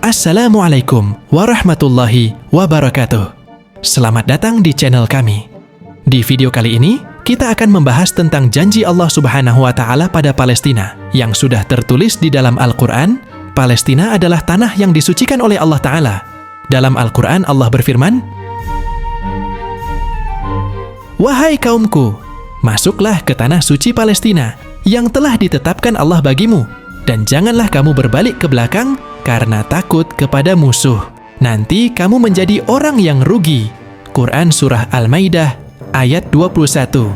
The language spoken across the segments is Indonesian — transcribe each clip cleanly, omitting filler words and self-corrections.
Assalamualaikum warahmatullahi wabarakatuh. Selamat datang di channel kami. Di video kali ini, kita akan membahas tentang janji Allah Subhanahu wa Ta'ala pada Palestina yang sudah tertulis di dalam Al-Quran. Palestina adalah tanah yang disucikan oleh Allah Ta'ala. Dalam Al-Quran, Allah berfirman, "Wahai kaumku, masuklah ke tanah suci Palestina yang telah ditetapkan Allah bagimu, dan janganlah kamu berbalik ke belakang karena takut kepada musuh. Nanti kamu menjadi orang yang rugi." Quran Surah Al-Maidah ayat 21.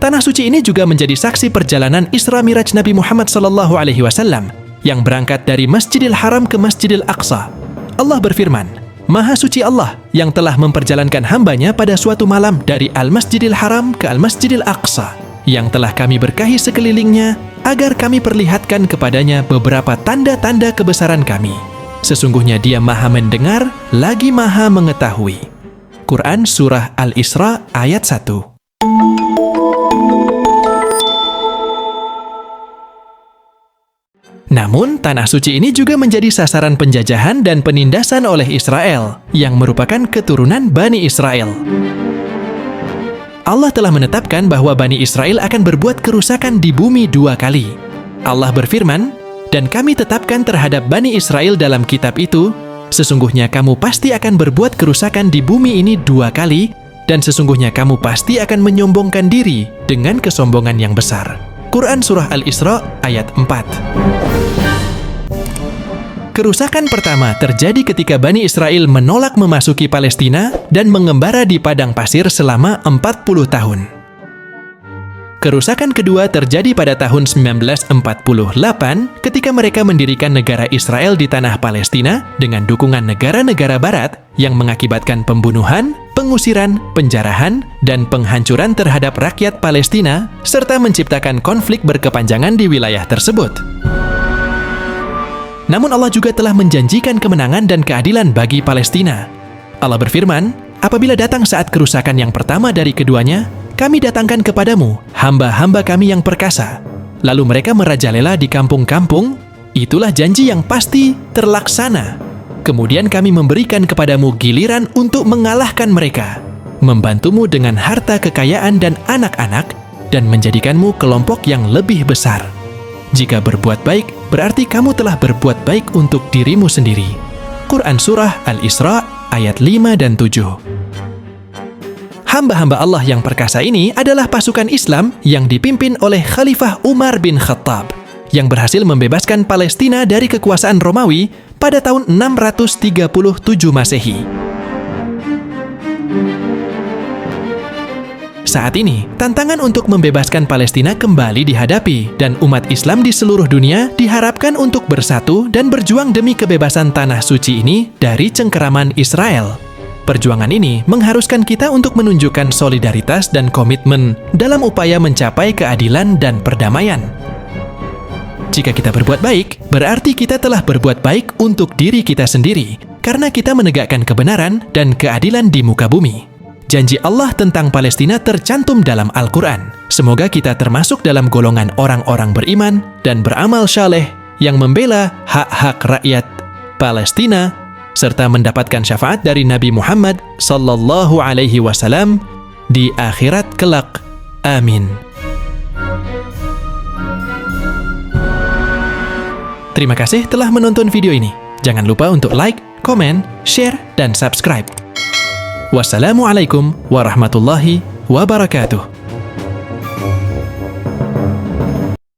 Tanah suci ini juga menjadi saksi perjalanan Isra Miraj Nabi Muhammad SAW yang berangkat dari Masjidil Haram ke Masjidil Aqsa. Allah berfirman, "Maha suci Allah yang telah memperjalankan hambanya pada suatu malam dari Al-Masjidil Haram ke Al-Masjidil Aqsa, yang telah kami berkahi sekelilingnya agar kami perlihatkan kepadanya beberapa tanda-tanda kebesaran kami. Sesungguhnya Dia Maha mendengar lagi Maha mengetahui." Quran Surah Al-Isra ayat 1. Namun, tanah suci ini juga menjadi sasaran penjajahan dan penindasan oleh Israel, yang merupakan keturunan Bani Israel. Allah telah menetapkan bahwa Bani Israel akan berbuat kerusakan di bumi 2 kali. Allah berfirman, "Dan kami tetapkan terhadap Bani Israel dalam kitab itu, sesungguhnya kamu pasti akan berbuat kerusakan di bumi ini 2 kali, dan sesungguhnya kamu pasti akan menyombongkan diri dengan kesombongan yang besar." Quran Surah Al-Isra ayat 4. Kerusakan pertama terjadi ketika Bani Israel menolak memasuki Palestina dan mengembara di padang pasir selama 40 tahun. Kerusakan kedua terjadi pada tahun 1948 ketika mereka mendirikan negara Israel di tanah Palestina dengan dukungan negara-negara barat yang mengakibatkan pembunuhan, pengusiran, penjarahan, dan penghancuran terhadap rakyat Palestina serta menciptakan konflik berkepanjangan di wilayah tersebut. Namun Allah juga telah menjanjikan kemenangan dan keadilan bagi Palestina. Allah berfirman, "Apabila datang saat kerusakan yang pertama dari keduanya, kami datangkan kepadamu hamba-hamba kami yang perkasa. Lalu mereka merajalela di kampung-kampung, itulah janji yang pasti terlaksana. Kemudian kami memberikan kepadamu giliran untuk mengalahkan mereka, membantumu dengan harta kekayaan dan anak-anak, dan menjadikanmu kelompok yang lebih besar. Jika berbuat baik, berarti kamu telah berbuat baik untuk dirimu sendiri." Quran Surah Al-Isra ayat 5 dan 7. Hamba-hamba Allah yang perkasa ini adalah pasukan Islam yang dipimpin oleh Khalifah Umar bin Khattab, yang berhasil membebaskan Palestina dari kekuasaan Romawi pada tahun 637 Masehi. Saat ini, tantangan untuk membebaskan Palestina kembali dihadapi, dan umat Islam di seluruh dunia diharapkan untuk bersatu dan berjuang demi kebebasan tanah suci ini dari cengkeraman Israel. Perjuangan ini mengharuskan kita untuk menunjukkan solidaritas dan komitmen dalam upaya mencapai keadilan dan perdamaian. Jika kita berbuat baik, berarti kita telah berbuat baik untuk diri kita sendiri, karena kita menegakkan kebenaran dan keadilan di muka bumi. Janji Allah tentang Palestina tercantum dalam Al-Quran. Semoga kita termasuk dalam golongan orang-orang beriman dan beramal saleh yang membela hak-hak rakyat Palestina, serta mendapatkan syafaat dari Nabi Muhammad sallallahu alaihi wasallam di akhirat kelak. Amin. Terima kasih telah menonton video ini. Jangan lupa untuk like, komen, share, dan subscribe. Wassalamualaikum warahmatullahi wabarakatuh.